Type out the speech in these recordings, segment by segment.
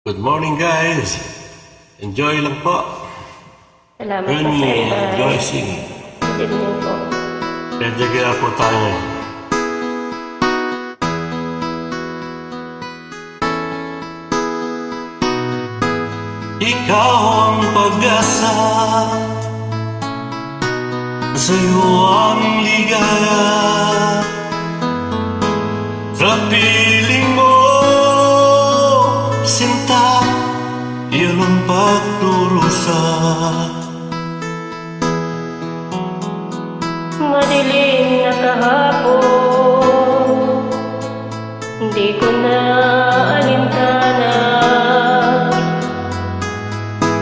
Good morning guys! Enjoy lang po. Salamat When po we sa enjoy singing. Good evening po. Kaya po tayo ngayon. Ikaw ang pag-asa, sa'yo ang ligaya, sa piling mo sinta, iyon ang pagdurusa. Madilim na kahapon, hindi ko na alintana,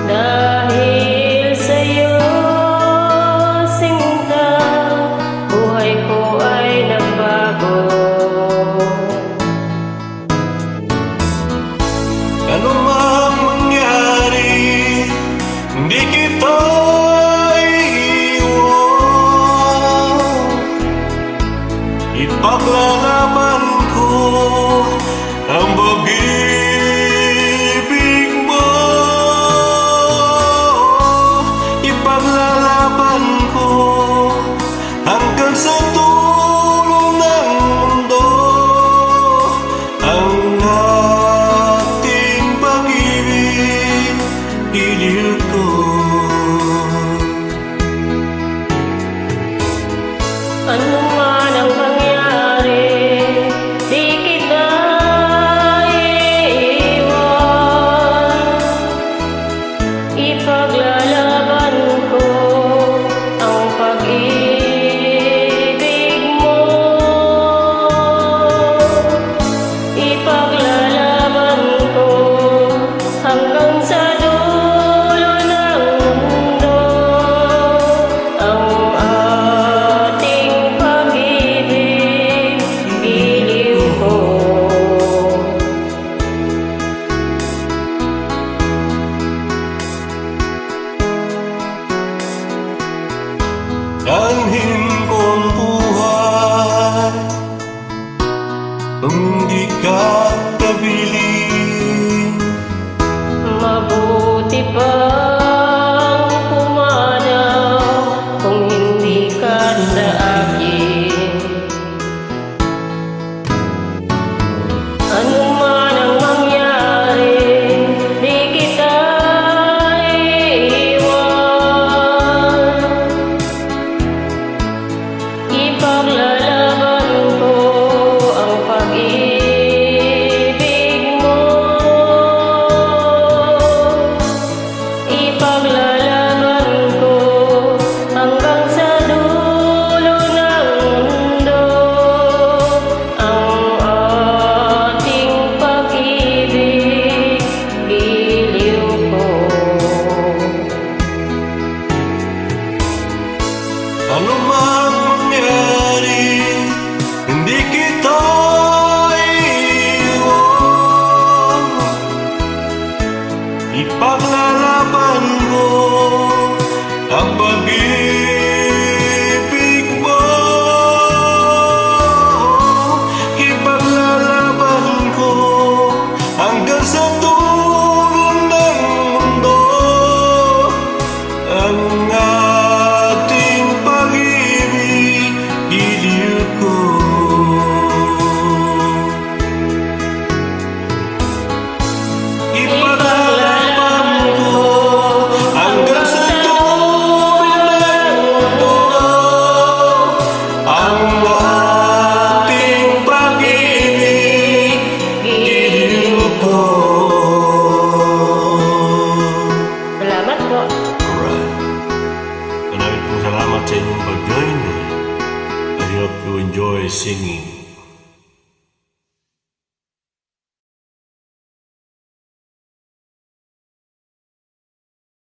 dahil sa'yo sinta, buhay ko ay nagbago. Ano mang mangyari, hindi kita iiwan. Ipaglalaban ko ang pag-ibig mo. Ipaglalaban ko hanggang sa dulo ng mundo ang ating pag-ibig, giliw ko. Ano man ang mangyari, di kita iiwan. Ipaglalaban ko ang pag-ibig mo. Ipaglalaban ko hanggang sa dulo ng mundo ang ating pag-ibig, giliw ko. Dalhin ko ang buhay kung hindi ka kabilin. Mabuti pang pumanaw kung hindi ka sa akin. Ano man ang mangyari, di kita iiwan. Ipaglalaban ko ang pag-ibig mo. Ipaglalaban ko hanggang sa dulo ng mundo ang ating pag-ibig, giliw ko. Ano man mangyari, hindi kita iiwan. Ipaglalaban ko ang pag-ibig mo. Ipaglalaban ko hanggang sa dulo ng mundo ang ating pag-ibig, giliw ko. Ipaglalaban ko hanggang sa dulo ng mundo ang ating pag-ibig, giliw ko. Salamat po. Alright. Maraming salamat sa inyong pag-join. I hope you enjoy singing.